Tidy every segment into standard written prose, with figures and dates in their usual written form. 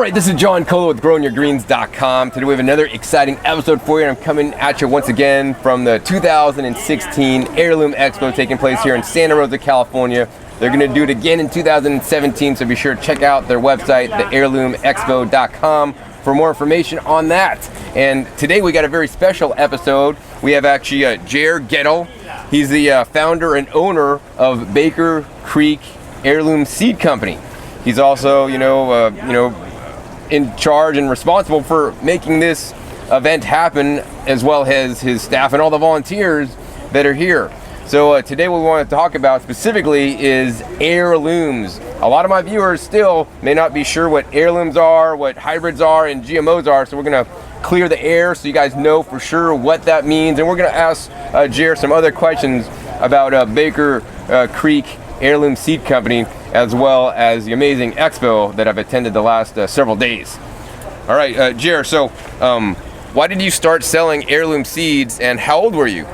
right, this is John Colo with growingyourgreens.com. Today we have another exciting episode for you. I'm coming at you once again from the 2016 Heirloom Expo taking place here in Santa Rosa, California. They're going to do it again in 2017, so be sure to check out their website, theheirloomexpo.com, for more information on that. And today we got a very special episode. We have actually Jer Gettle. He's the founder and owner of Baker Creek Heirloom Seed Company. He's also, in charge and responsible for making this event happen, as well as his staff and all the volunteers that are here. So today what we want to talk about specifically is heirlooms. A lot of my viewers still may not be sure what heirlooms are, what hybrids are, and GMOs are, so we're going to clear the air so you guys know for sure what that means. And we're going to ask Jer some other questions about Baker Creek Heirloom Seed Company, as well as the amazing expo that I've attended the last several days. All right, Jer, so why did you start selling heirloom seeds, and how old were you?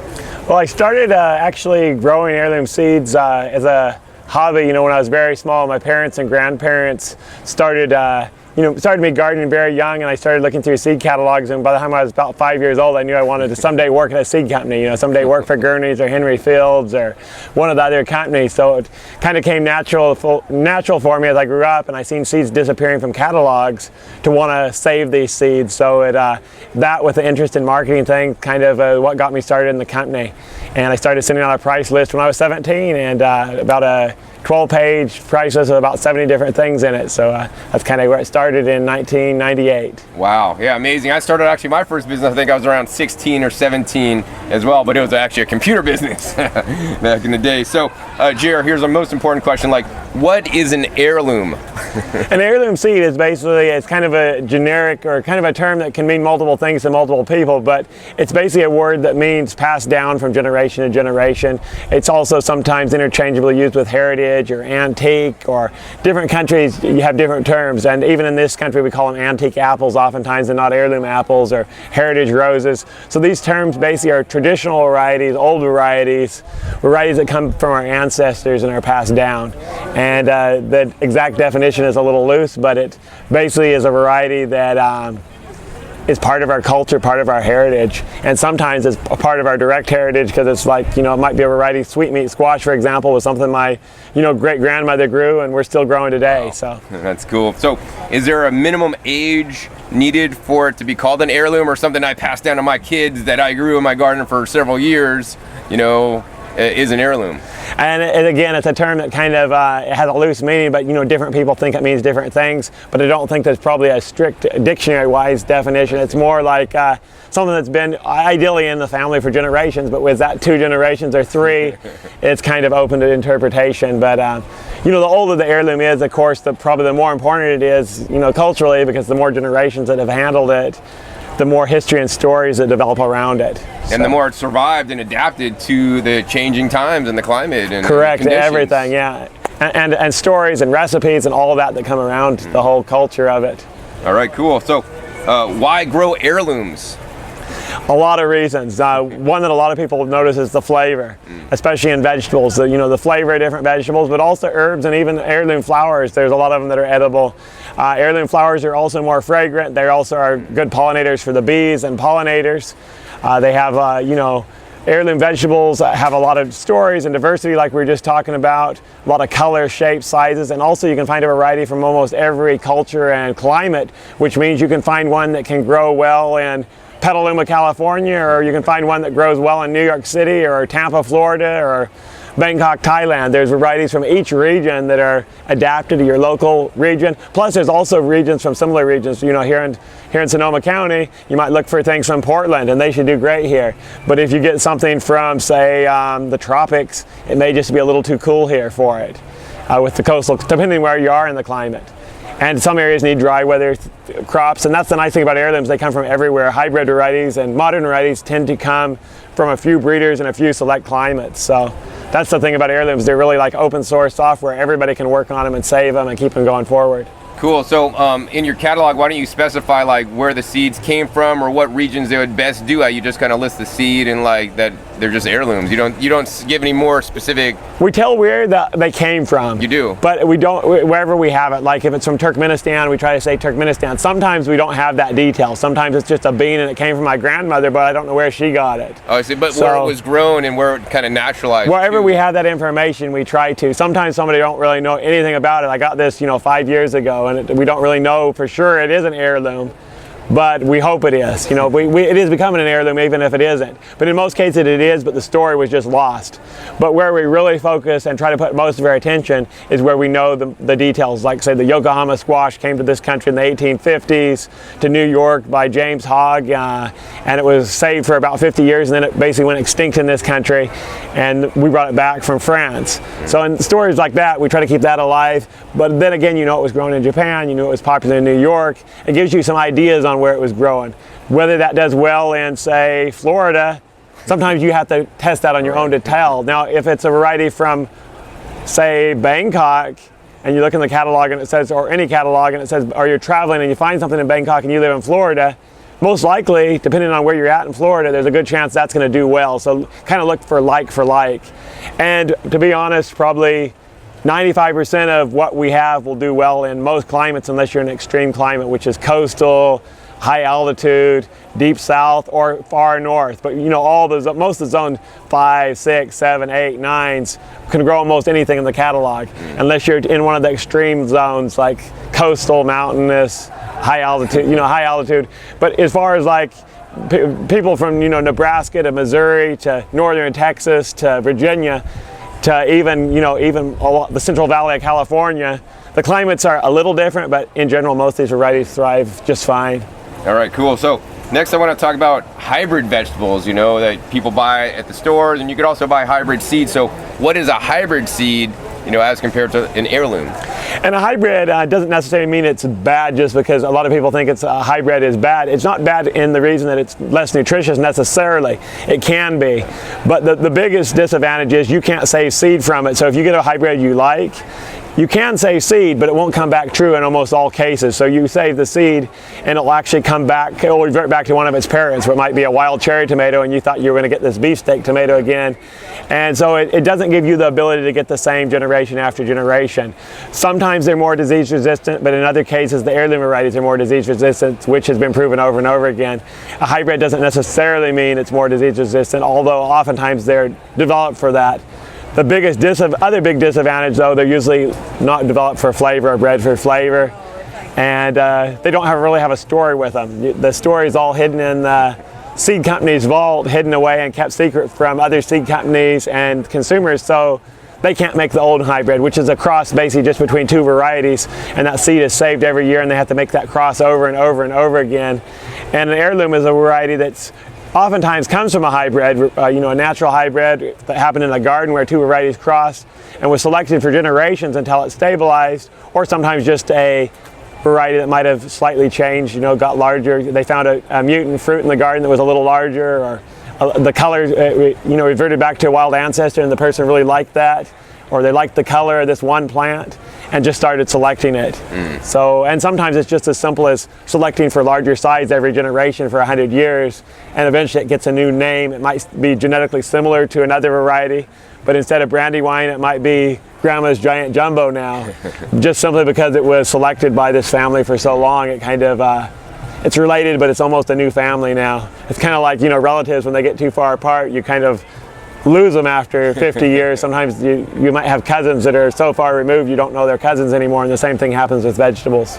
Well, I started actually growing heirloom seeds as a hobby, when I was very small. My parents and grandparents started me gardening very young, and I started looking through seed catalogs, and by the time I was about 5 years old, I knew I wanted to someday work at a seed company, someday work for Gurney's or Henry Fields or one of the other companies. So it kind of came natural for me as I grew up, and I seen seeds disappearing from catalogs to want to save these seeds. So that with the interest in marketing thing, kind of what got me started in the company. And I started sending out a price list when I was 17, and about a 12-page price list with about 70 different things in it. So that's kind of where it started in 1998. Wow, yeah, amazing. I started actually my first business, I think I was around 16 or 17 as well, but it was actually a computer business back in the day. So Jer, here's our most important question, what is an heirloom? An heirloom seed is basically, it's kind of a generic or kind of a term that can mean multiple things to multiple people, but it's basically a word that means passed down from generation to generation. It's also sometimes interchangeably used with heritage or antique, or different countries you have different terms, and even in this country we call them antique apples oftentimes and not heirloom apples, or heritage roses. So these terms basically are traditional varieties, old varieties that come from our ancestors and are passed down. And the exact definition is a little loose, but it basically is a variety that is part of our culture, part of our heritage, and sometimes it's a part of our direct heritage, because it's like, it might be a variety. Sweetmeat squash, for example, was something my great-grandmother grew, and we're still growing today. Wow. So that's cool. So is there a minimum age needed for it to be called an heirloom, or something I passed down to my kids that I grew in my garden for several years, is an heirloom? And again, it's a term that kind of it has a loose meaning, but different people think it means different things. But I don't think there's probably a strict dictionary-wise definition. It's more like something that's been ideally in the family for generations, but with that 2 generations or 3, it's kind of open to interpretation. But the older the heirloom is, of course, probably the more important it is, culturally, because the more generations that have handled it, the more history and stories that develop around it. And the more it survived and adapted to the changing times and the climate and correct, everything, yeah. And stories and recipes and all that come around the whole culture of it. All right, cool. So why grow heirlooms? A lot of reasons. One that a lot of people notice is the flavor, especially in vegetables. The flavor of different vegetables, but also herbs and even heirloom flowers. There's a lot of them that are edible. Heirloom flowers are also more fragrant. They also are good pollinators for the bees and pollinators. They have, heirloom vegetables have a lot of stories and diversity, like we were just talking about. A lot of color, shapes, sizes, and also you can find a variety from almost every culture and climate, which means you can find one that can grow well in Petaluma, California, or you can find one that grows well in New York City or Tampa, Florida, or Bangkok, Thailand. There's varieties from each region that are adapted to your local region. Plus there's also regions from similar regions. Here in Sonoma County, you might look for things from Portland, and they should do great here. But if you get something from, say, the tropics, it may just be a little too cool here for it, with the coastal, depending where you are in the climate. And some areas need dry weather crops, and that's the nice thing about heirlooms. They come from everywhere. Hybrid varieties and modern varieties tend to come from a few breeders and a few select climates. So that's the thing about heirlooms. They're really like open source software. Everybody can work on them and save them and keep them going forward. Cool. So in your catalog, why don't you specify like where the seeds came from or what regions they would best do at? You just kind of list the seed and like that they're just heirlooms. You don't give any more specific. We tell where they came from. You do. But we don't, wherever we have it. Like if it's from Turkmenistan, we try to say Turkmenistan. Sometimes we don't have that detail. Sometimes it's just a bean and it came from my grandmother, but I don't know where she got it. Oh, I see. But where it was grown and where it kind of naturalized. Wherever we have that information, we try to. Sometimes somebody don't really know anything about it. I got this, 5 years ago, and we don't really know for sure it is an heirloom, but we hope it is. It is becoming an heirloom even if it isn't. But in most cases it is, but the story was just lost. But where we really focus and try to put most of our attention is where we know the details. Like say the Yokohama squash came to this country in the 1850s to New York by James Hogg, and it was saved for about 50 years and then it basically went extinct in this country, and we brought it back from France. So in stories like that, we try to keep that alive. But then again, it was grown in Japan, it was popular in New York. It gives you some ideas on where it was growing. Whether that does well in, say, Florida, sometimes you have to test that on your own to tell. Now, if it's a variety from, say, Bangkok, and you look in the catalog and it says, or any catalog, and it says, or you're traveling and you find something in Bangkok and you live in Florida, most likely, depending on where you're at in Florida, there's a good chance that's going to do well. So kind of look for like. And to be honest, probably 95% of what we have will do well in most climates unless you're in an extreme climate, which is coastal, high altitude, deep south, or far north. But most of the zone 5, 6, 7, 8, 9s can grow almost anything in the catalog, unless you're in one of the extreme zones like coastal, mountainous, high altitude. But as far as like people from Nebraska to Missouri to northern Texas to Virginia, to even the Central Valley of California, the climates are a little different, but in general, most of these varieties thrive just fine. All right, cool. So next I want to talk about hybrid vegetables, that people buy at the stores, and you could also buy hybrid seeds. So what is a hybrid seed, as compared to an heirloom? And a hybrid doesn't necessarily mean it's bad just because a lot of people think a hybrid is bad. It's not bad in the reason that it's less nutritious necessarily. It can be. But the biggest disadvantage is you can't save seed from it. So if you get a hybrid you like, you can save seed, but it won't come back true in almost all cases. So you save the seed and it'll actually come back, it'll revert back to one of its parents. It might be a wild cherry tomato and you thought you were going to get this beefsteak tomato again. And so it doesn't give you the ability to get the same generation after generation. Sometimes they're more disease resistant, but in other cases the heirloom varieties are more disease resistant, which has been proven over and over again. A hybrid doesn't necessarily mean it's more disease resistant, although oftentimes they're developed for that. The other big disadvantage, though, they're usually not developed for flavor or bred for flavor, and they don't really have a story with them. The story is all hidden in the seed company's vault, hidden away and kept secret from other seed companies and consumers, so they can't make the old hybrid, which is a cross basically just between two varieties, and that seed is saved every year and they have to make that cross over and over and over again. And an heirloom is a variety that's oftentimes comes from a hybrid, a natural hybrid that happened in a garden where two varieties crossed and was selected for generations until it stabilized, or sometimes just a variety that might have slightly changed, got larger. They found a mutant fruit in the garden that was a little larger, or the color, reverted back to a wild ancestor and the person really liked that, or they liked the color of this one plant and just started selecting it. So, and sometimes it's just as simple as selecting for larger size every generation for 100 years, and eventually it gets a new name. It might be genetically similar to another variety, but instead of Brandywine, it might be Grandma's Giant Jumbo now, just simply because it was selected by this family for so long. It kind of, it's related, but it's almost a new family now. It's kind of like, relatives, when they get too far apart, you kind of lose them after 50 years. Sometimes you might have cousins that are so far removed you don't know they're cousins anymore, and the same thing happens with vegetables.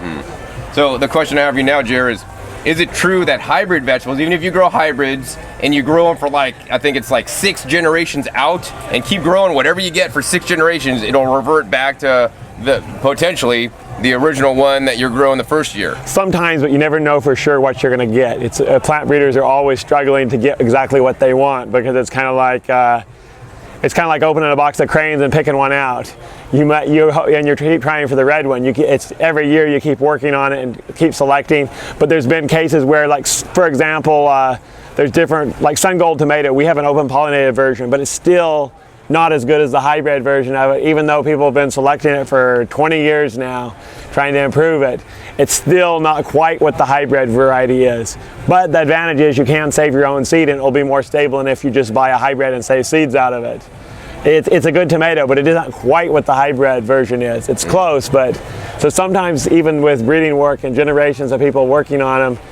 So the question I have for you now, Jer, is it true that hybrid vegetables, even if you grow hybrids and you grow them for I think it's 6 generations out and keep growing whatever you get for 6 generations, it'll revert back to potentially the original one that you're growing the first year? Sometimes, but you never know for sure what you're going to get. It's plant breeders are always struggling to get exactly what they want, because it's kind of like opening a box of crayons and picking one out. You keep trying for the red one. It's every year you keep working on it and keep selecting. But there's been cases where, for example, there's different, like sun gold tomato. We have an open pollinated version, but it's still not as good as the hybrid version of it, even though people have been selecting it for 20 years now, trying to improve it. It's still not quite what the hybrid variety is. But the advantage is you can save your own seed and it will be more stable than if you just buy a hybrid and save seeds out of it. It's a good tomato, but it isn't quite what the hybrid version is. It's close, but so sometimes even with breeding work and generations of people working on them,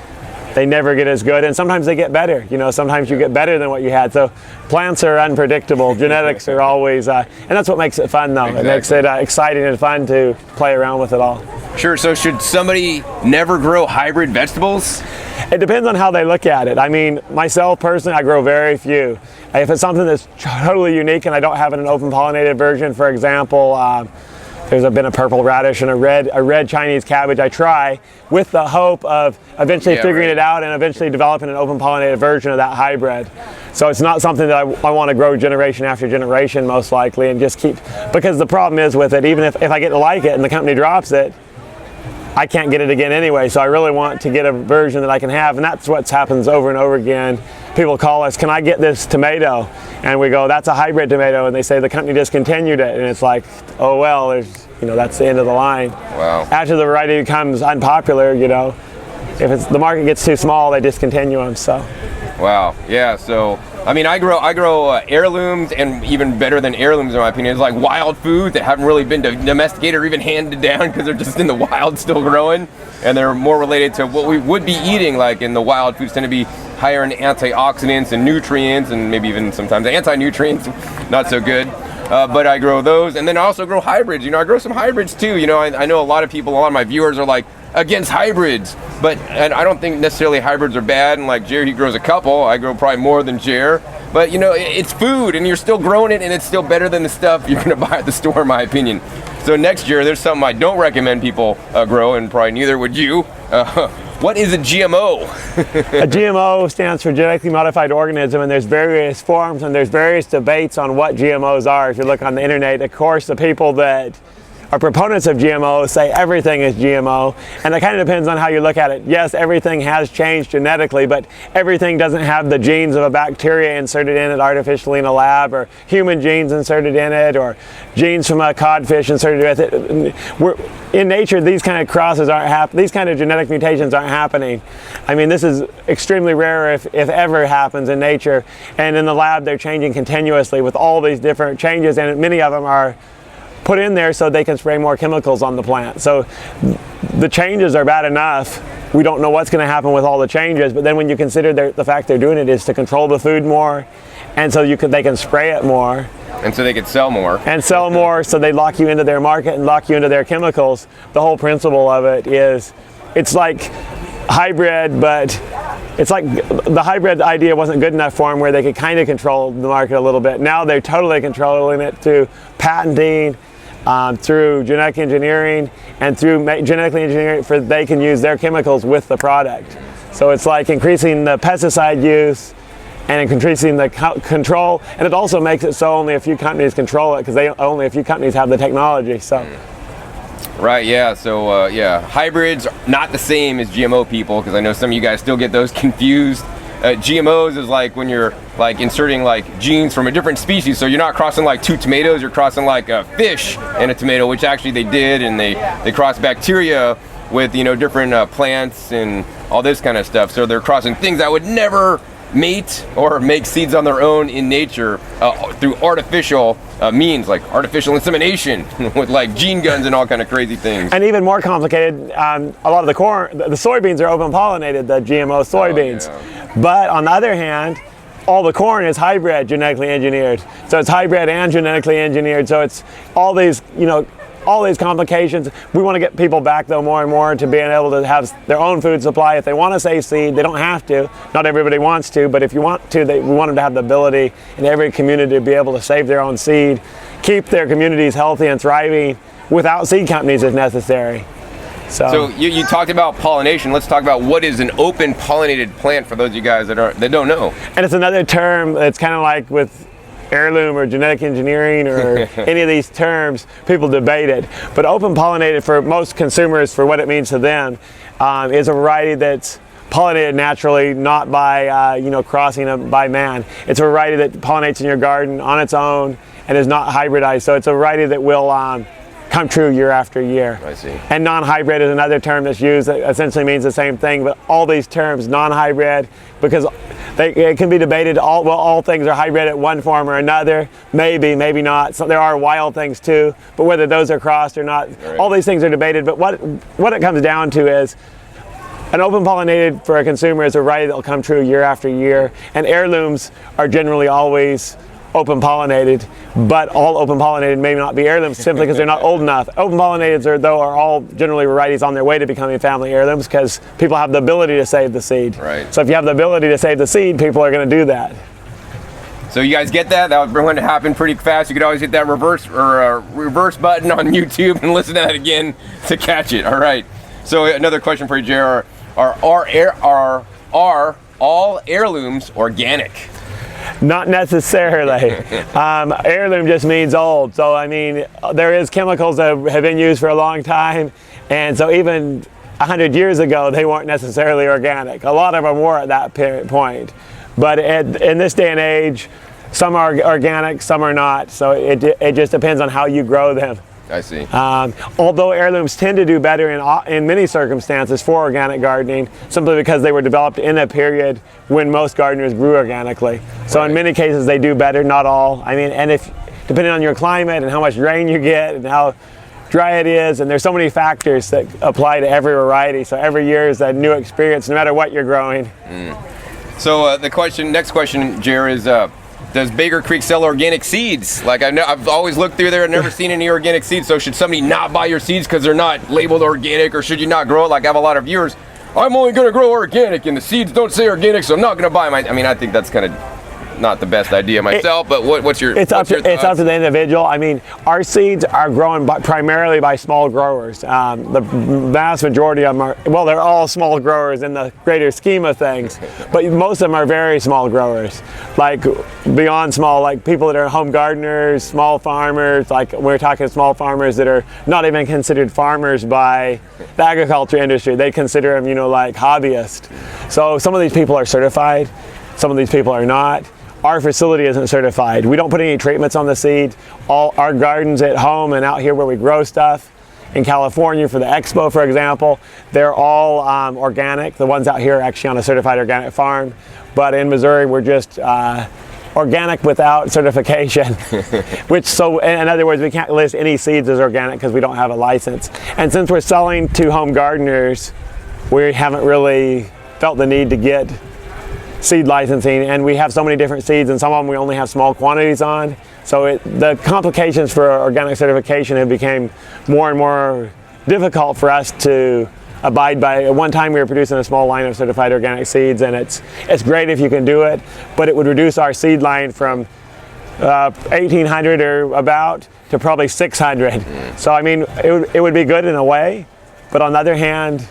they never get as good, and sometimes they get better. You know, sometimes you get better than what you had. So plants are unpredictable. Genetics are always, and that's what makes it fun, though. Exactly. It makes it exciting and fun to play around with it all. Sure. So should somebody never grow hybrid vegetables? It depends on how they look at it. I mean, myself personally, I grow very few. If it's something that's totally unique and I don't have an open pollinated version, for example, there's been a purple radish and a red Chinese cabbage I try with the hope of eventually figuring it out and eventually developing an open pollinated version of that hybrid. So it's not something that I want to grow generation after generation most likely and just keep, because the problem is with it, even if I get to like it and the company drops it, I can't get it again anyway. So I really want to get a version that I can have, and that's what happens over and over again. People call us, can I get this tomato? And we go, that's a hybrid tomato, and they say the company discontinued it, and it's like, oh well, that's the end of the line. Wow. After the variety becomes unpopular, if the market gets too small, they discontinue them. So. Wow. Yeah. So I mean, I grow heirlooms, and even better than heirlooms in my opinion is like wild food that haven't really been domesticated or even handed down because they're just in the wild still growing, and they're more related to what we would be eating. Like in the wild foods tend to be higher in antioxidants and nutrients, and maybe even sometimes anti-nutrients, not so good. But I grow those, and then I also grow hybrids. I grow some hybrids too. I know a lot of my viewers are like against hybrids, and I don't think necessarily hybrids are bad. And like Jer, he grows a couple. I grow probably more than Jer. But it's food, and you're still growing it, and it's still better than the stuff you're gonna buy at the store, in my opinion. So next year, there's something I don't recommend people grow, and probably neither would you. What is a GMO? A GMO stands for genetically modified organism, and there's various forms and there's various debates on what GMOs are. If you look on the internet, of course, the people that are proponents of GMO say everything is GMO, and it kind of depends on how you look at it. Yes, everything has changed genetically, but everything doesn't have the genes of a bacteria inserted in it artificially in a lab, or human genes inserted in it, or genes from a codfish inserted with it. In nature, these kind of crosses aren't happening. These kind of genetic mutations aren't happening. I mean, this is extremely rare if ever happens in nature, and in the lab they're changing continuously with all these different changes, and many of them are put in there so they can spray more chemicals on the plant. So the changes are bad enough. We don't know what's going to happen with all the changes, but then when you consider the fact they're doing it is to control the food more, and so they can spray it more. And so they could sell more. And sell more, so they lock you into their market and lock you into their chemicals. The whole principle of it is, it's like hybrid, but it's like the hybrid idea wasn't good enough for them where they could kind of control the market a little bit. Now they're totally controlling it through patenting, through genetic engineering, and through genetically engineering they can use their chemicals with the product. So it's like increasing the pesticide use and increasing the control, and it also makes it so only a few companies control it because only a few companies have the technology. So. Right, yeah, so hybrids not the same as GMO people, because I know some of you guys still get those confused. GMOs is like when you're like inserting like genes from a different species, so you're not crossing like two tomatoes, you're crossing like a fish and a tomato, which actually they did, and they cross bacteria with different plants and all this kind of stuff. So they're crossing things that would never mate or make seeds on their own in nature through artificial means, like artificial insemination with like gene guns and all kind of crazy things. And even more complicated, a lot of the corn, the soybeans are open pollinated, the GMO soybeans. Oh, yeah. But on the other hand, all the corn is hybrid genetically engineered. So it's hybrid and genetically engineered. So it's all these, all these complications. We want to get people back though more and more to being able to have their own food supply. If they want to save seed, they don't have to. Not everybody wants to, but if you want to, we want them to have the ability in every community to be able to save their own seed, keep their communities healthy and thriving without seed companies if necessary. So you talked about pollination. Let's talk about what is an open pollinated plant for those of you guys that don't know. And it's another term that's kind of like with heirloom or genetic engineering or any of these terms, people debate it. But open pollinated for most consumers, for what it means to them, is a variety that's pollinated naturally, not by crossing by man. It's a variety that pollinates in your garden on its own, and is not hybridized. So it's a variety that will come true year after year. I see. And non-hybrid is another term that's used that essentially means the same thing, but all these terms, non-hybrid, because it can be debated, all things are hybrid at one form or another, maybe not. So there are wild things too, but whether those are crossed or not, right. All these things are debated, but what it comes down to is an open pollinated for a consumer is a variety that will come true year after year, and heirlooms are generally always open pollinated, but all open pollinated may not be heirlooms simply because they're not old enough. Open pollinateds are all generally varieties on their way to becoming family heirlooms because people have the ability to save the seed. Right. So if you have the ability to save the seed, people are going to do that. So you guys get that? That was going to happen pretty fast. You could always hit that reverse button on YouTube and listen to that again to catch it. All right. So another question for you, JR. Are all heirlooms organic? Not necessarily. Heirloom just means old. So I mean, there is chemicals that have been used for a long time, and so even 100 years ago, they weren't necessarily organic. A lot of them were at that point. But in this day and age, some are organic, some are not. So it just depends on how you grow them. I see. Although heirlooms tend to do better in many circumstances for organic gardening, simply because they were developed in a period when most gardeners grew organically. So right. In many cases they do better, not all. I mean, and if depending on your climate and how much rain you get and how dry it is, and there's so many factors that apply to every variety. So every year is a new experience, no matter what you're growing. So next question, Jer, is does Baker Creek sell organic seeds? Like I've always looked through there and never seen any organic seeds. So should somebody not buy your seeds because they're not labeled organic, or should you not grow it? Like I have a lot of viewers, I'm only going to grow organic and the seeds don't say organic, so I'm not going to buy them. I mean, I think that's kind of not the best idea myself, but what's your it's up to the individual. I mean, our seeds are grown primarily by small growers. The vast majority of them are, well, they're all small growers in the greater scheme of things, but most of them are very small growers, like beyond small, like people that are home gardeners, small farmers. Like we're talking small farmers that are not even considered farmers by the agriculture industry. They consider them, like hobbyists. So some of these people are certified, some of these people are not. Our facility isn't certified. We don't put any treatments on the seed. All our gardens at home and out here where we grow stuff, in California for the expo, for example, they're all organic. The ones out here are actually on a certified organic farm. But in Missouri, we're just organic without certification. In other words, we can't list any seeds as organic because we don't have a license. And since we're selling to home gardeners, we haven't really felt the need to get seed licensing, and we have so many different seeds, and some of them we only have small quantities on. So the complications for organic certification have become more and more difficult for us to abide by. At one time we were producing a small line of certified organic seeds, and it's great if you can do it, but it would reduce our seed line from 1,800 or about to probably 600. So I mean, it would be good in a way, but on the other hand,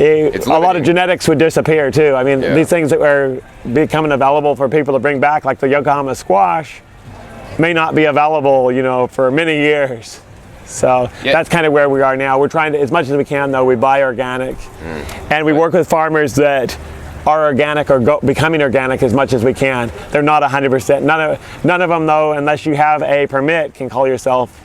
a lot of genetics would disappear too. I mean, these things that are becoming available for people to bring back, like the Yokohama squash, may not be available, for many years. So that's kind of where we are now. We're trying to, as much as we can though, we buy organic, and we work with farmers that are organic or becoming organic as much as we can. They're not 100%. None of them though, unless you have a permit, can call yourself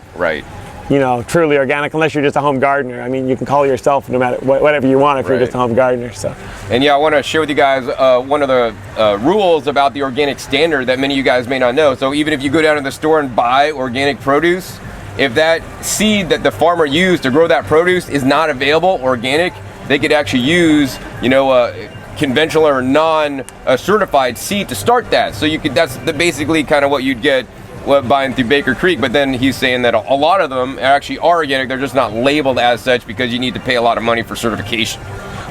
truly organic, unless you're just a home gardener. I mean, you can call yourself no matter whatever you want if you're just a home gardener. So. And I want to share with you guys one of the rules about the organic standard that many of you guys may not know. So even if you go down to the store and buy organic produce, if that seed that the farmer used to grow that produce is not available organic, they could actually use, conventional or non-certified seed to start that. So that's basically kind of what you'd get buying through Baker Creek, but then he's saying that a lot of them actually are organic. They're just not labeled as such because you need to pay a lot of money for certification.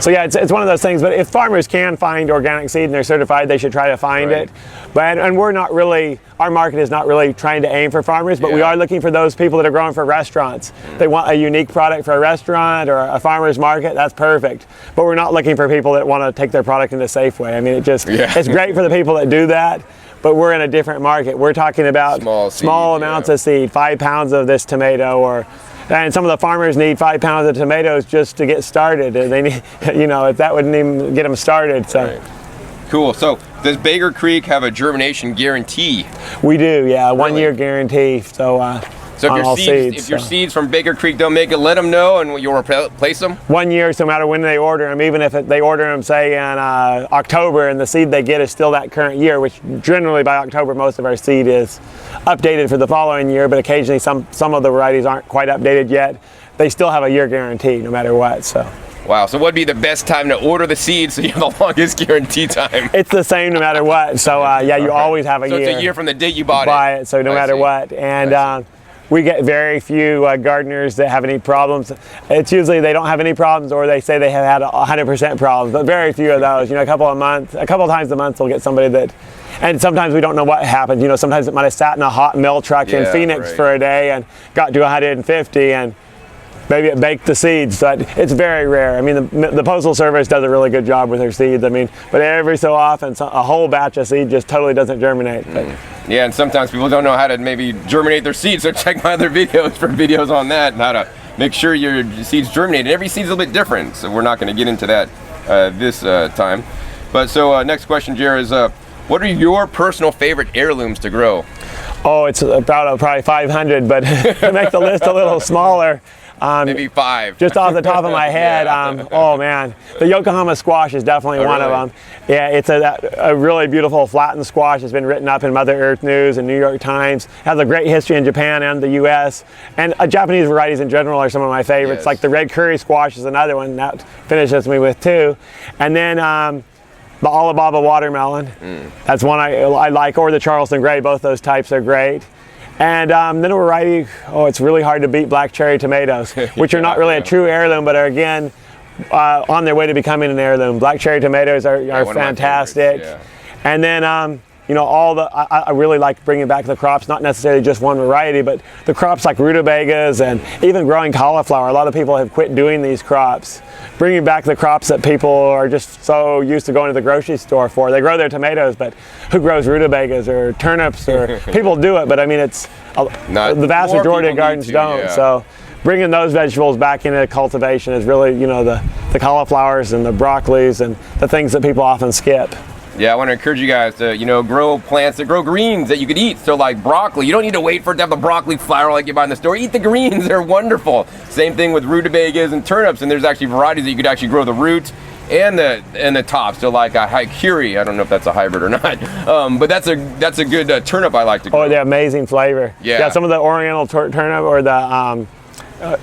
So it's one of those things, but if farmers can find organic seed and they're certified, they should try to find it. But and we're not really, our market is not really trying to aim for farmers, but we are looking for those people that are growing for restaurants. They want a unique product for a restaurant or a farmer's market, that's perfect. But we're not looking for people that want to take their product into Safeway. I mean, it's great for the people that do that, but we're in a different market. We're talking about small amounts of seed, 5 pounds of this tomato, and some of the farmers need 5 pounds of tomatoes just to get started. And they need, that wouldn't even get them started. So. Cool. So does Baker Creek have a germination guarantee? We do, yeah, Really? 1 year guarantee. So So on all seeds, if your seeds from Baker Creek don't make it, let them know and you'll replace them? 1 year, so no matter when they order them, even if they order them, say, in October, and the seed they get is still that current year, which generally by October most of our seed is updated for the following year, but occasionally some of the varieties aren't quite updated yet. They still have a year guarantee no matter what. So. Wow, so what would be the best time to order the seeds so you have the longest guarantee time? It's the same no matter what. So yeah, you always have a year. So it's a year from the date you bought it. So no matter what. And we get very few gardeners that have any problems. It's usually they don't have any problems, or they say they have had 100% problems, but very few of those. You know, a couple of times a month we'll get somebody that, and sometimes we don't know what happened. You know, sometimes it might have sat in a hot mill truck in Phoenix for a day and got to 150 and maybe it baked the seeds, but it's very rare. I mean, the Postal Service does a really good job with their seeds. I mean, but every so often, a whole batch of seed just totally doesn't germinate. Yeah, and sometimes people don't know how to maybe germinate their seeds, so check my other videos for videos on that and how to make sure your seeds germinate. And every seed's a little bit different, so we're not going to get into that this time. But so next question, Jared, is what are your personal favorite heirlooms to grow? Oh, it's about probably 500, but to make the list a little smaller. Maybe 5. Just off the top of my head, oh man, the Yokohama squash is definitely one of them. Yeah, it's a really beautiful flattened squash. It's been written up in Mother Earth News and New York Times. Has a great history in Japan and the U.S. And Japanese varieties in general are some of my favorites. Yes. Like the red curry squash is another one that finishes me with 2. And then the Alibaba watermelon, that's one I like, or the Charleston Gray. Both those types are great. And then a variety, it's really hard to beat black cherry tomatoes, which are not really a true heirloom, but are again on their way to becoming an heirloom. Black cherry tomatoes are fantastic. And then, you know, I really like bringing back the crops, not necessarily just one variety, but the crops like rutabagas and even growing cauliflower. A lot of people have quit doing these crops. Bringing back the crops that people are just so used to going to the grocery store for. They grow their tomatoes, but who grows rutabagas or turnips? Or people do it, but I mean, it's the vast majority of gardens don't. So bringing those vegetables back into cultivation is really, you know, the cauliflowers and the broccolis and the things that people often skip. Yeah, I want to encourage you guys to, you know, grow plants that grow greens that you could eat. So like broccoli, you don't need to wait for it to have the broccoli flower like you buy in the store. Eat the greens, they're wonderful. Same thing with rutabagas and turnips, and there's actually varieties that you could actually grow the roots and the tops. So like a hippy, I don't know if that's a hybrid or not, but that's a good turnip I like to grow. Oh, they're amazing flavor. Yeah, some of the Oriental turnip or the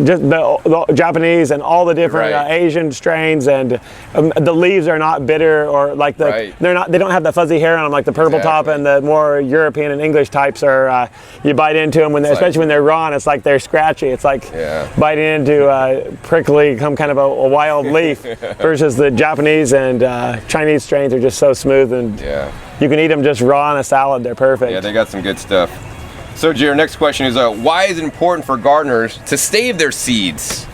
just the Japanese and all the different Asian strains, and the leaves are not bitter or like they don't have the fuzzy hair on them like the purple top, and the more European and English types are you bite into them especially when they're raw, and it's like they're scratchy. It's like biting into prickly, some kind of a wild leaf, versus the Japanese and Chinese strains are just so smooth, and you can eat them just raw in a salad. They're perfect. Yeah, they got some good stuff. So, Jared, next question is, why is it important for gardeners to save their seeds?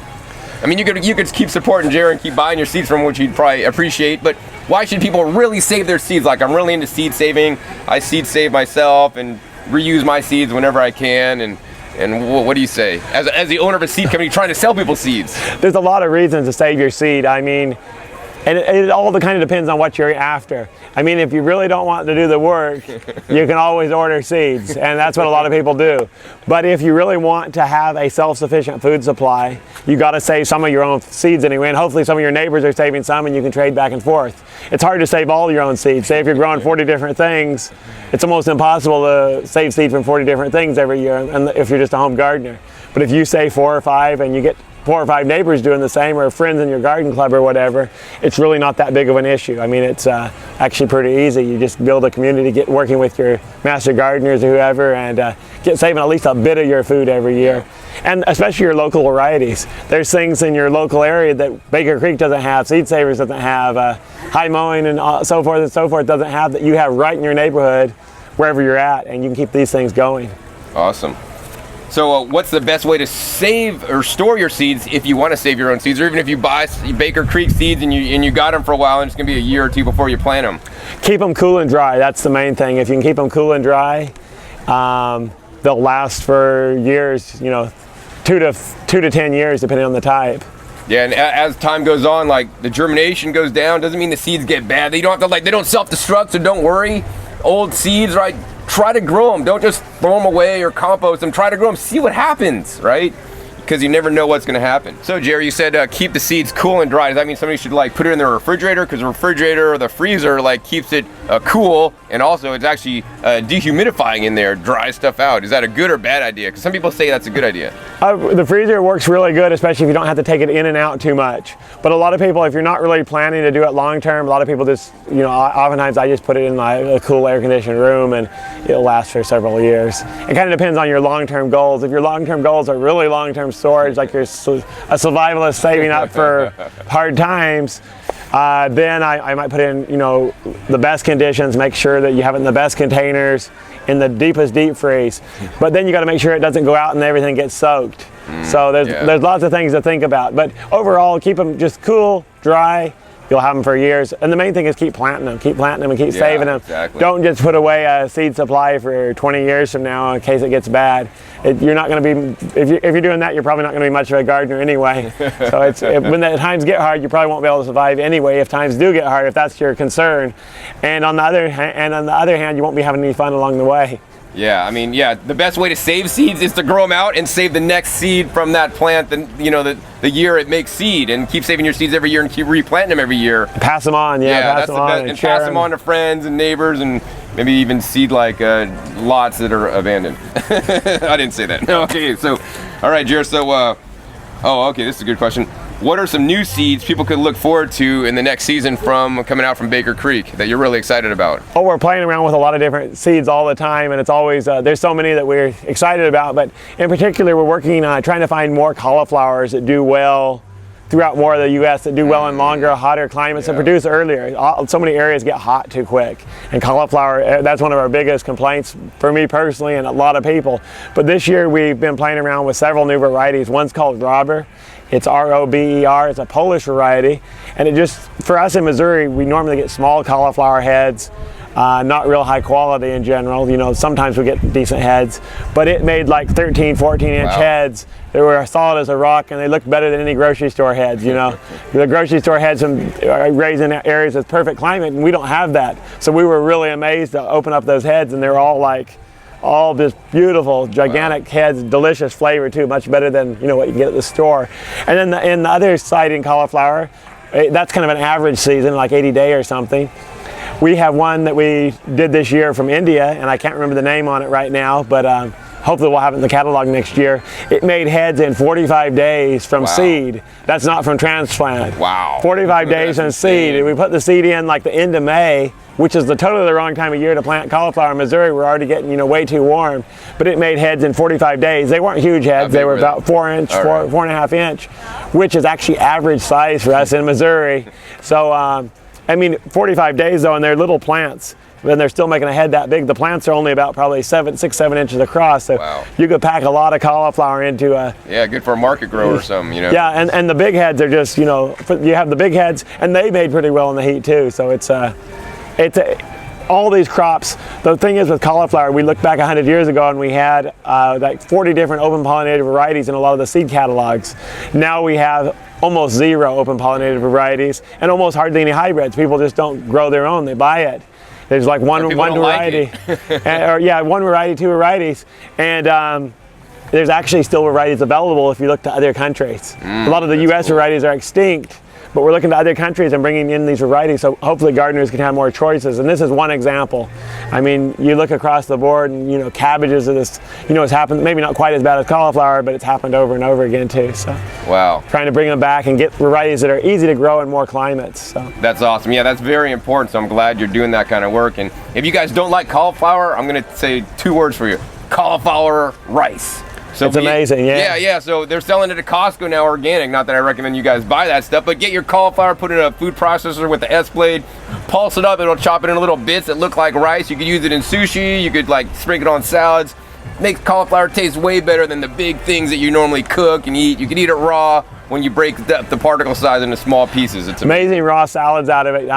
I mean, you could keep supporting Jared and keep buying your seeds from, which he'd probably appreciate, but why should people really save their seeds? Like, I'm really into seed saving. I seed save myself and reuse my seeds whenever I can. And what do you say? As the owner of a seed company trying to sell people seeds. There's a lot of reasons to save your seed. I mean, and it all kind of depends on what you're after. I mean, if you really don't want to do the work, you can always order seeds, and that's what a lot of people do. But if you really want to have a self-sufficient food supply, you got to save some of your own seeds anyway, and hopefully some of your neighbors are saving some, and you can trade back and forth. It's hard to save all your own seeds. Say if you're growing 40 different things, it's almost impossible to save seed from 40 different things every year, and if you're just a home gardener. But if you save 4 or 5 and you get 4 or 5 neighbors doing the same, or friends in your garden club or whatever, it's really not that big of an issue. I mean, it's actually pretty easy. You just build a community, get working with your master gardeners or whoever, and get saving at least a bit of your food every year. And especially your local varieties. There's things in your local area that Baker Creek doesn't have, Seed Savers doesn't have, High Mowing and so forth doesn't have, that you have right in your neighborhood wherever you're at, and you can keep these things going. Awesome. So what's the best way to save or store your seeds if you want to save your own seeds, or even if you buy Baker Creek seeds and you got them for a while and it's going to be a year or 2 before you plant them? Keep them cool and dry. That's the main thing. If you can keep them cool and dry, they'll last for years, you know, 2 to 10 years depending on the type. Yeah, and as time goes on, like the germination goes down, doesn't mean the seeds get bad. They don't have to they don't self-destruct, so don't worry. Old seeds, right? Try to grow them. Don't just throw them away or compost them. Try to grow them. See what happens, right? Because you never know what's going to happen. So Jerry, you said keep the seeds cool and dry. Does that mean somebody should put it in the refrigerator? Because the refrigerator or the freezer keeps it cool, and also it's actually dehumidifying in there, dry stuff out. Is that a good or bad idea? Because some people say that's a good idea. The freezer works really good, especially if you don't have to take it in and out too much. But a lot of people, if you're not really planning to do it long term, a lot of people just, oftentimes I just put it in a cool air conditioned room and it'll last for several years. It kind of depends on your long term goals. If your long term goals are really long term storage, like you're a survivalist saving up for hard times, then I might put in, the best conditions, make sure that you have it in the best containers, in the deepest deep freeze. But then you got to make sure it doesn't go out and everything gets soaked. So there's lots of things to think about. But overall, keep them just cool, dry. You'll have them for years. And the main thing is keep planting them and keep saving them. Exactly. Don't just put away a seed supply for 20 years from now in case it gets bad. You're not going to be, if you're doing that, you're probably not going to be much of a gardener anyway. So when the times get hard, you probably won't be able to survive anyway if times do get hard, if that's your concern. And on the other hand, you won't be having any fun along the way. Yeah, the best way to save seeds is to grow them out and save the next seed from that plant, the year it makes seed, and keep saving your seeds every year and keep replanting them every year. Pass them on, pass them on, and pass them on to friends and neighbors, and maybe even seed lots that are abandoned. I didn't say that. Okay, so, all right, Jared, so, this is a good question. What are some new seeds people could look forward to in the next season coming out from Baker Creek that you're really excited about? Oh, we're playing around with a lot of different seeds all the time, and it's always, there's so many that we're excited about, but in particular we're working on trying to find more cauliflowers that do well throughout more of the U.S., that do well in longer, hotter climates and produce earlier. So many areas get hot too quick, and cauliflower, that's one of our biggest complaints for me personally and a lot of people. But this year we've been playing around with several new varieties. One's called Robber. It's R-O-B-E-R, it's a Polish variety, and it just, for us in Missouri, we normally get small cauliflower heads, not real high quality in general. Sometimes we get decent heads, but it made 13, 14-inch heads. They were as solid as a rock, and they looked better than any grocery store heads, The grocery store heads are raised in areas with perfect climate, and we don't have that. So we were really amazed to open up those heads, and they're all just beautiful, gigantic heads, delicious flavor too, much better than what you can get at the store. And then in the other side in cauliflower, that's kind of an average season, like 80 day or something. We have one that we did this year from India, and I can't remember the name on it right now, but hopefully we'll have it in the catalog next year. It made heads in 45 days from seed. That's not from transplant. Wow. 45 days from seed. And we put the seed in the end of May, which is totally the wrong time of year to plant cauliflower in Missouri. We're already getting, way too warm. But it made heads in 45 days. They weren't huge heads. They were about 4 and a half inch, which is actually average size for us in Missouri. So, 45 days though, and they're little plants. Then they're still making a head that big. The plants are only about probably 6, 7 inches across. So you could pack a lot of cauliflower into a... Yeah, good for a market grower or something, Yeah, and the big heads are just, you have the big heads, and they made pretty well in the heat too. So it's all these crops. The thing is with cauliflower, we looked back 100 years ago and we had 40 different open pollinated varieties in a lot of the seed catalogs. Now we have almost 0 open pollinated varieties and almost hardly any hybrids. People just don't grow their own, they buy it. There's one variety, one variety, 2 varieties, and there's actually still varieties available if you look to other countries. A lot of the U.S. varieties are extinct, but we're looking to other countries and bringing in these varieties, so hopefully gardeners can have more choices. And this is one example. You look across the board and, cabbages are this, it's happened, maybe not quite as bad as cauliflower, but it's happened over and over again too. So trying to bring them back and get varieties that are easy to grow in more climates. So that's awesome. Yeah, that's very important. So I'm glad you're doing that kind of work. And if you guys don't like cauliflower, I'm going to say 2 words for you: cauliflower rice. So it's amazing, yeah. So they're selling it at Costco now, organic. Not that I recommend you guys buy that stuff, but get your cauliflower, put it in a food processor with the S-blade, pulse it up. It'll chop it into little bits that look like rice. You could use it in sushi. You could sprinkle it on salads. Makes cauliflower taste way better than the big things that you normally cook and eat. You can eat it raw when you break the particle size into small pieces. It's amazing raw salads out of it,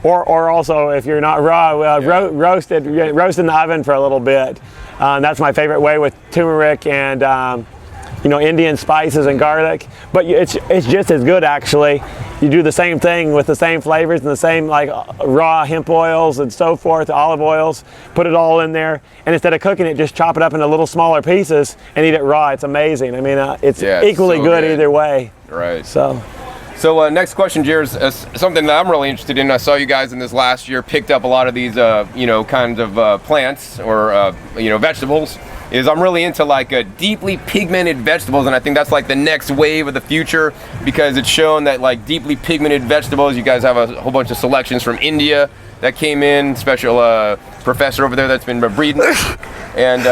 or also if you're not raw, roast in the oven for a little bit. That's my favorite way with turmeric and Indian spices and garlic, but it's just as good actually. You do the same thing with the same flavors and the same like raw hemp oils and so forth, olive oils, put it all in there, and instead of cooking it, just chop it up into little smaller pieces and eat it raw. It's amazing. I mean, it's equally so good either way. Right. So next question, Jared, is something that I'm really interested in. I saw you guys in this last year picked up a lot of these, kinds of plants or, vegetables. I'm really into like deeply pigmented vegetables, and I think that's like the next wave of the future, because it's shown that like deeply pigmented vegetables, you guys have a whole bunch of selections from India that came in, special professor over there that's been breeding, and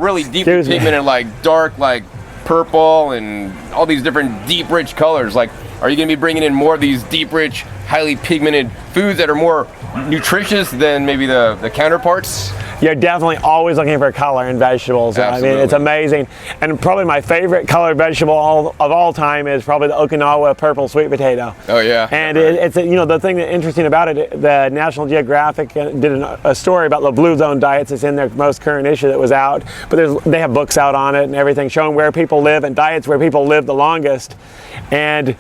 really deeply pigmented, like dark, like purple, and all these different deep, rich colors. Like, are you going to be bringing in more of these deep, rich, highly pigmented foods that are more nutritious than maybe the counterparts? You're definitely always looking for color in vegetables. Absolutely. I mean, it's amazing. And probably my favorite colored vegetable of all time is probably the Okinawa purple sweet potato. Oh yeah. And it's the thing that's interesting about it, the National Geographic did a story about the blue zone diets. It's in their most current issue that was out. But they have books out on it and everything showing where people live and diets where people live the longest. And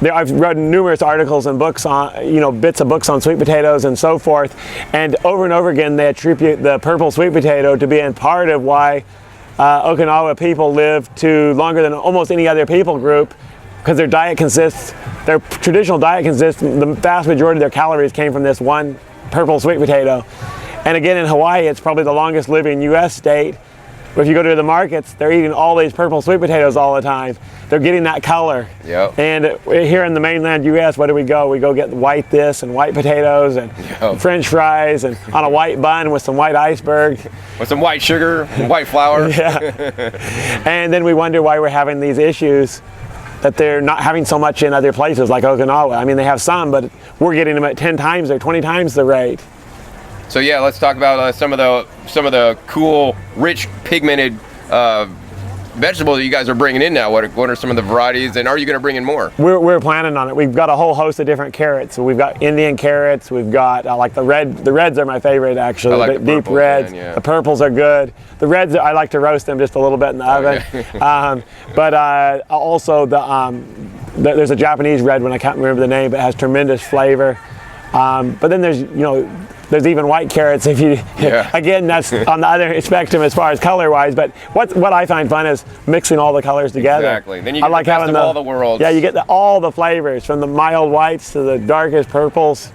I've read numerous articles and books on, bits of books on sweet potatoes and so forth, and over again they attribute the purple sweet potato to being part of why Okinawa people live to longer than almost any other people group, because their traditional diet consists, the vast majority of their calories came from this one purple sweet potato. And again, in Hawaii, it's probably the longest living U.S. state. But if you go to the markets, they're eating all these purple sweet potatoes all the time. They're getting that color. Yep. And here in the mainland U.S., where do? We go get white this and white potatoes and French fries and on a white bun with some white iceberg. With some white sugar, white flour. Yeah. And then we wonder why we're having these issues that they're not having so much in other places like Okinawa. I mean, they have some, but we're getting them at 10 times or 20 times the rate. So yeah, let's talk about some of the cool, rich, pigmented vegetables that you guys are bringing in now. What are some of the varieties, and are you going to bring in more? We're planning on it. We've got a whole host of different carrots. So we've got Indian carrots. We've got like the red. The reds are my favorite actually. I like the deep purples, reds. man, yeah. The purples are good. The reds, I like to roast them just a little bit in the oven. Yeah. But also there's a Japanese red one. I can't remember the name, but it has tremendous flavor. But then there's even white carrots. Again, that's on the other spectrum as far as color-wise. But what I find fun is mixing all the colors together. Exactly. Then you get the best of all the worlds. Yeah, you get all the flavors, from the mild whites to the darkest purples,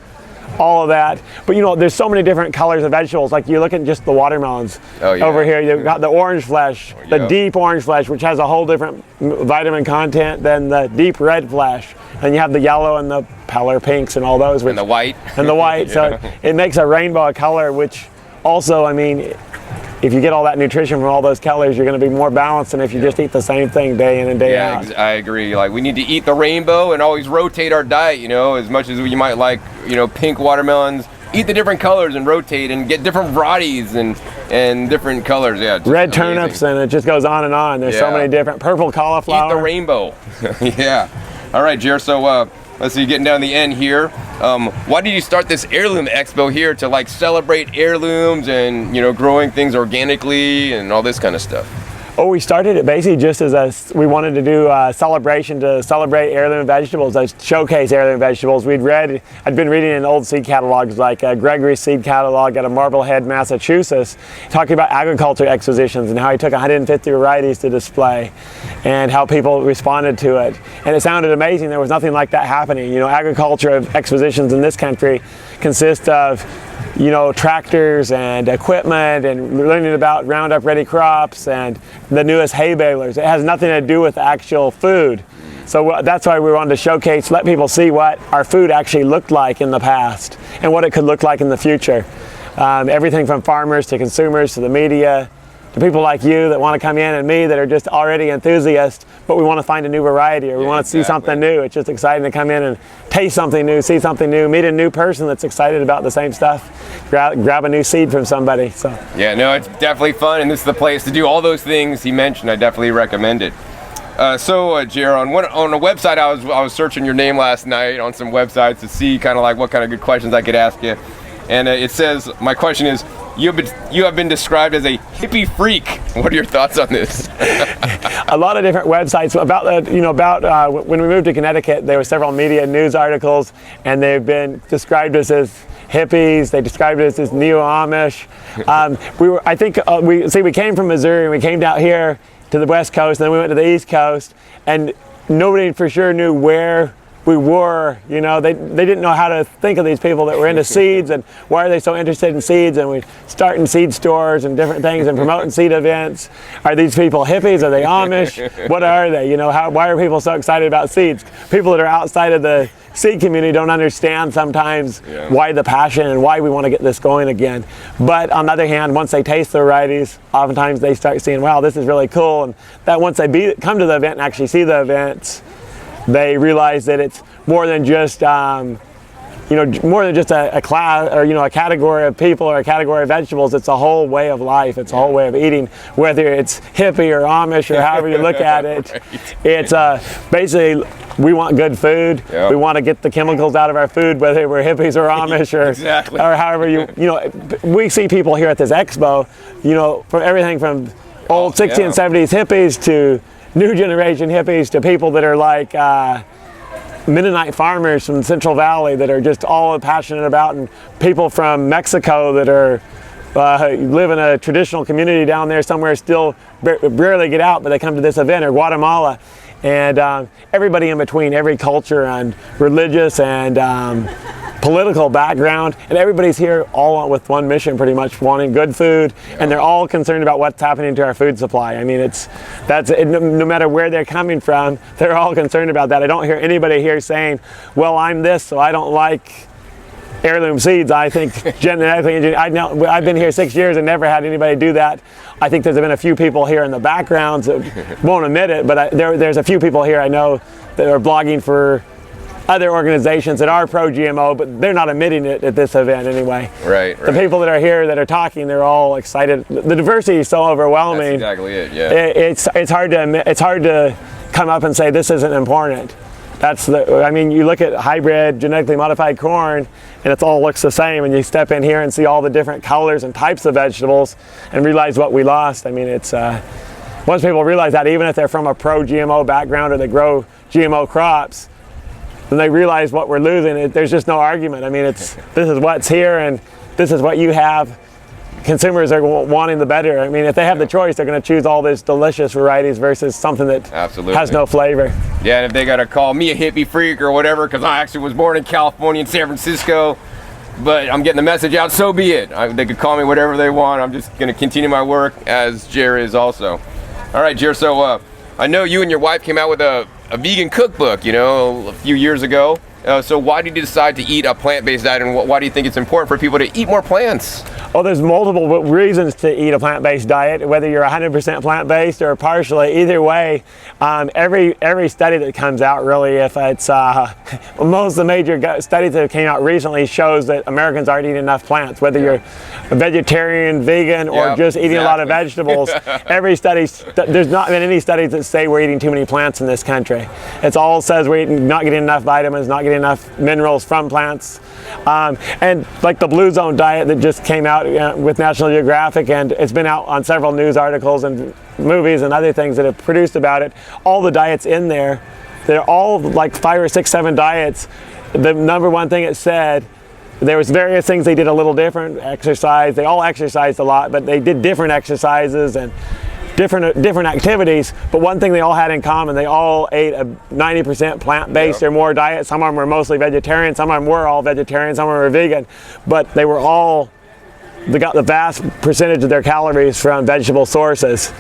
all of that. But there's so many different colors of vegetables. Like you look at just the watermelons over here. You've got the orange flesh, the deep orange flesh, which has a whole different vitamin content than the deep red flesh. And you have the yellow and the paler pinks and all those. And the white. And the white. So it makes a rainbow of color, which also, I mean, if you get all that nutrition from all those colors, you're going to be more balanced than if you just eat the same thing day in and day out. Yeah, I agree. Like, we need to eat the rainbow and always rotate our diet, as much as you might like, pink watermelons. Eat the different colors and rotate and get different varieties and different colors. Yeah. Red turnips, and it just goes on and on. There's so many different. Purple cauliflower. Eat the rainbow. Yeah. All right, Jared. So let's see, getting down the end here. Why did you start this Heirloom Expo here to like celebrate heirlooms and growing things organically and all this kind of stuff? Oh, we started it basically just as we wanted to do a celebration to celebrate heirloom vegetables, showcase heirloom vegetables. I'd been reading in old seed catalogs like Gregory's seed catalog out of Marblehead, Massachusetts, talking about agriculture expositions and how he took 150 varieties to display and how people responded to it. And it sounded amazing. There was nothing like that happening. Agriculture expositions in this country consist of tractors and equipment and learning about Roundup Ready crops and the newest hay balers. It has nothing to do with actual food. So that's why we wanted to showcase, let people see what our food actually looked like in the past and what it could look like in the future. Everything from farmers to consumers to the media to people like you that want to come in and me that are just already enthusiasts, but we want to find a new variety or we want to see something new. It's just exciting to come in and taste something new, see something new, meet a new person that's excited about the same stuff, grab a new seed from somebody. So yeah, no, it's definitely fun, and this is the place to do all those things he mentioned. I definitely recommend it. Jared, on a website, I was searching your name last night on some websites to see kind of like what kind of good questions I could ask you, and it says, my question is, you have been described as a hippie freak. What are your thoughts on this? A lot of different websites about when we moved to Connecticut. There were several media news articles, and they've been described us as hippies. They described us as neo-Amish. We came from Missouri and we came down here to the West Coast, and then we went to the East Coast, and nobody for sure knew where we were. You know, they didn't know how to think of these people that were into seeds, and why are they so interested in seeds, and we starting seed stores and different things and promoting seed events. Are these people hippies? Are they Amish? What are they? You know, why are people so excited about seeds? People that are outside of the seed community don't understand sometimes why the passion and why we want to get this going again. But on the other hand, once they taste the varieties, oftentimes they start seeing, wow, this is really cool, and that once they come to the event and actually see the events, they realize that it's more than just more than just a class, or a category of people or a category of vegetables. It's a whole way of life. It's a whole way of eating, whether it's hippie or Amish or however you look at it. Right. It's basically, we want good food. Yep. We want to get the chemicals out of our food, whether we're hippies or Amish or exactly. or however we see people here at this expo, from everything from old 60s and 70s hippies to new generation hippies to people that are like Mennonite farmers from the Central Valley that are just all passionate about, and people from Mexico that are live in a traditional community down there somewhere, still rarely get out, but they come to this event, or Guatemala, and everybody in between, every culture and religious and political background, and everybody's here all with one mission, pretty much wanting good food, and they're all concerned about what's happening to our food supply. I mean, no matter where they're coming from, they're all concerned about that. I don't hear anybody here saying, well, I'm this, so I don't like heirloom seeds. I think genetically engineered. I've been here 6 years and never had anybody do that. I think there's been a few people here in the backgrounds that won't admit it, but there's a few people here I know that are blogging for other organizations that are pro-GMO, but they're not admitting it at this event anyway. Right. The people that are here that are talking, they're all excited. The diversity is so overwhelming. That's exactly it. Yeah. It's hard to admit, it's hard to come up and say this isn't important. You look at hybrid genetically modified corn, and it all looks the same, and you step in here and see all the different colors and types of vegetables and realize what we lost. I mean, once people realize that, even if they're from a pro-GMO background or they grow GMO crops, then they realize what we're losing. There's just no argument. I mean, this is what's here, and this is what you have. Consumers are wanting the better. I mean, if they have the choice, they're going to choose all these delicious varieties versus something that has no flavor. Yeah, and if they got to call me a hippie freak or whatever, because I actually was born in California, in San Francisco, but I'm getting the message out, so be it. They could call me whatever they want. I'm just going to continue my work, as Jer is also. All right, Jer, so I know you and your wife came out with a vegan cookbook, a few years ago. So why did you decide to eat a plant-based diet, and why do you think it's important for people to eat more plants? Well, there's multiple reasons to eat a plant-based diet, whether you're 100% plant-based or partially. Either way, every study that comes out, really, if it's most of the major studies that came out recently shows that Americans aren't eating enough plants, whether you're a vegetarian, vegan, or just eating a lot of vegetables. Every study, there's not been any studies that say we're eating too many plants in this country. It all says we're not getting enough vitamins, not getting enough minerals from plants. And like the Blue Zone diet that just came out with National Geographic, and it's been out on several news articles and movies and other things that have produced about it. All the diets in there, they're all like 5 or 6, 7 diets. The number one thing it said, there was various things they did a little different. Exercise, they all exercised a lot, but they did different exercises and different activities, but one thing they all had in common, they all ate a 90% plant-based or more diet. Some of them were mostly vegetarian, some of them were all vegetarian, some of them were vegan, but they got the vast percentage of their calories from vegetable sources,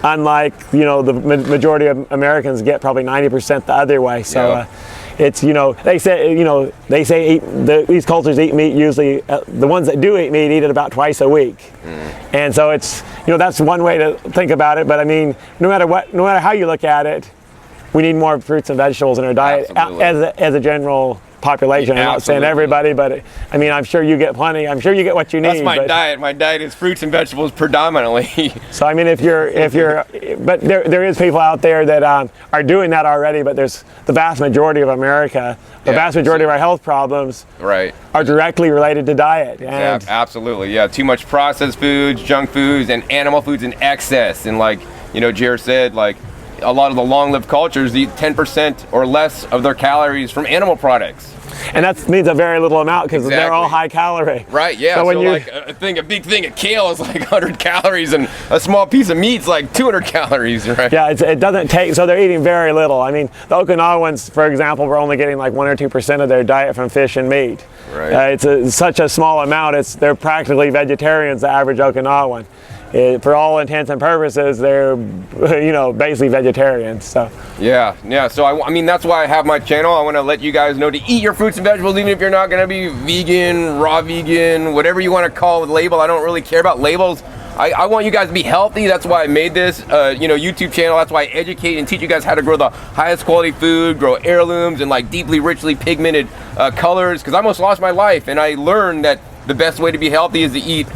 unlike the majority of Americans get probably 90% the other way. So it's they say these cultures eat meat usually. The ones that do eat meat eat it about twice a week, and so it's that's one way to think about it. But I mean, no matter how you look at it, we need more fruits and vegetables in our diet as a general population. I'm not saying everybody, but I mean, I'm sure you get plenty. I'm sure you get what you need. That's my diet. My diet is fruits and vegetables predominantly. So I mean, but there is people out there that are doing that already. But there's the vast majority of America, the vast majority of our health problems, are directly related to diet. And absolutely, yeah. Too much processed foods, junk foods, and animal foods in excess. And like Jared said, like a lot of the long-lived cultures eat 10% or less of their calories from animal products. And that means a very little amount because they're all high calorie. Right, yeah. So like a big thing of kale is like 100 calories and a small piece of meat's like 200 calories, right? Yeah, it doesn't take, so they're eating very little. I mean, the Okinawans, for example, were only getting like 1 or 2% of their diet from fish and meat. Right. It's such a small amount, they're practically vegetarians, the average Okinawan. For all intents and purposes, they're basically vegetarians. So yeah. So I mean, that's why I have my channel. I want to let you guys know to eat your fruits and vegetables, even if you're not going to be vegan, raw vegan, whatever you want to call the label. I don't really care about labels. I want you guys to be healthy. That's why I made this YouTube channel. That's why I educate and teach you guys how to grow the highest quality food, grow heirlooms and like deeply richly pigmented colors, because I almost lost my life and I learned that the best way to be healthy is to eat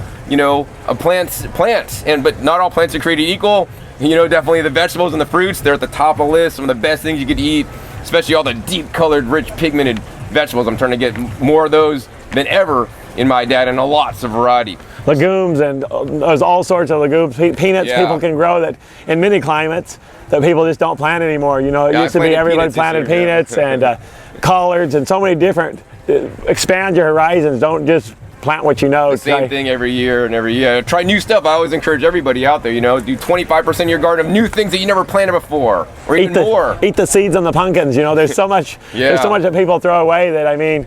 plants, but not all plants are created equal. Definitely the vegetables and the fruits, they're at the top of the list. Some of the best things you could eat, especially all the deep colored, rich pigmented vegetables. I'm trying to get more of those than ever in my diet, and lots of variety. Legumes, and there's all sorts of legumes. Peanuts people can grow that in many climates that people just don't plant anymore. It used to be everybody planted peanuts and collards and so many different. Expand your horizons. Don't just plant what you know. The same thing every year and every year. Try new stuff. I always encourage everybody out there, do 25% of your garden of new things that you never planted before, or even more. Eat the seeds on the pumpkins. There's so much. There's so much that people throw away that, I mean,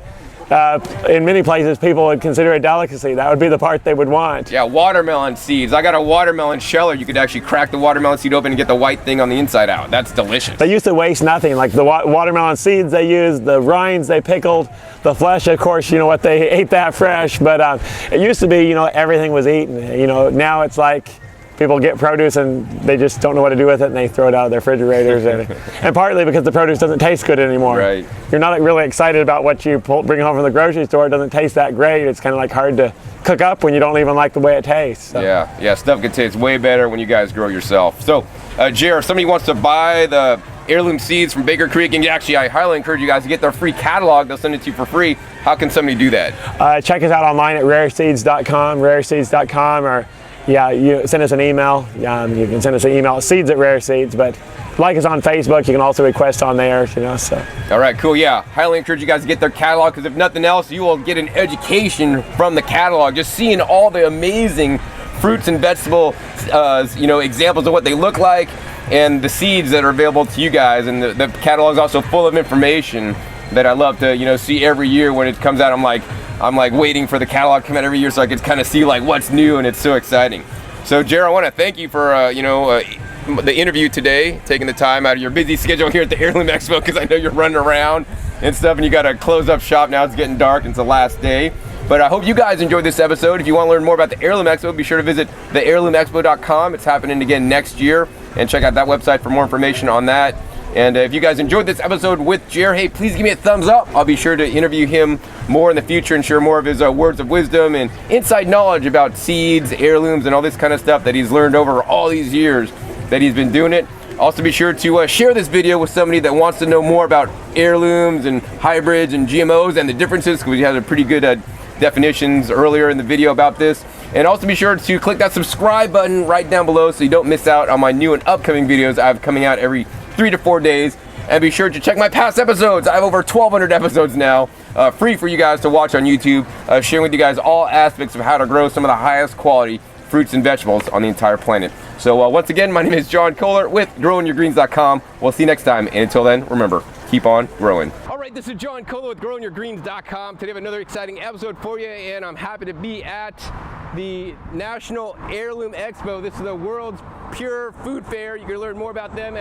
in many places people would consider a delicacy. That would be the part they would want. Yeah, watermelon seeds. I got a watermelon sheller. You could actually crack the watermelon seed open and get the white thing on the inside out. That's delicious. They used to waste nothing. Like the watermelon seeds they used, the rinds they pickled, the flesh, of course, what they ate that fresh. But it used to be, everything was eaten. Now it's like people get produce and they just don't know what to do with it and they throw it out of their refrigerators. And partly because the produce doesn't taste good anymore. Right. You're not really excited about what you bring home from the grocery store. It doesn't taste that great. It's kind of like hard to cook up when you don't even like the way it tastes. So. Yeah, stuff can taste way better when you guys grow yourself. So, Jer, if somebody wants to buy the heirloom seeds from Baker Creek, and actually I highly encourage you guys to get their free catalog. They'll send it to you for free. How can somebody do that? Check us out online at rareseeds.com, or you send us an email. You can send us an email at seeds@rareseeds, but like us on Facebook. You can also request on there, so. All right, cool, yeah. Highly encourage you guys to get their catalog, because if nothing else, you will get an education from the catalog. Just seeing all the amazing fruits and vegetable, examples of what they look like, and the seeds that are available to you guys. And the catalog is also full of information that I love to, see every year when it comes out. I'm like waiting for the catalog to come out every year so I can kind of see like what's new, and it's so exciting. So Jared, I want to thank you for the interview today, taking the time out of your busy schedule here at the Heirloom Expo, because I know you're running around and stuff and you got to close up shop now. It's getting dark and it's the last day. But I hope you guys enjoyed this episode. If you want to learn more about the Heirloom Expo, be sure to visit theheirloomexpo.com. It's happening again next year, and check out that website for more information on that. And if you guys enjoyed this episode with Jer, hey, please give me a thumbs up. I'll be sure to interview him more in the future and share more of his words of wisdom and inside knowledge about seeds, heirlooms, and all this kind of stuff that he's learned over all these years that he's been doing it. Also be sure to share this video with somebody that wants to know more about heirlooms and hybrids and GMOs and the differences, because we had a pretty good definitions earlier in the video about this. And also be sure to click that subscribe button right down below so you don't miss out on my new and upcoming videos I have coming out every 3 to 4 days. And be sure to check my past episodes. I have over 1,200 episodes now, free for you guys to watch on YouTube, sharing with you guys all aspects of how to grow some of the highest quality fruits and vegetables on the entire planet. So once again, my name is John Kohler with growingyourgreens.com. We'll see you next time, and until then, remember, keep on growing. All right, this is John Kohler with growingyourgreens.com. Today I have another exciting episode for you, and I'm happy to be at the National Heirloom Expo. This is the world's pure food fair. You can learn more about them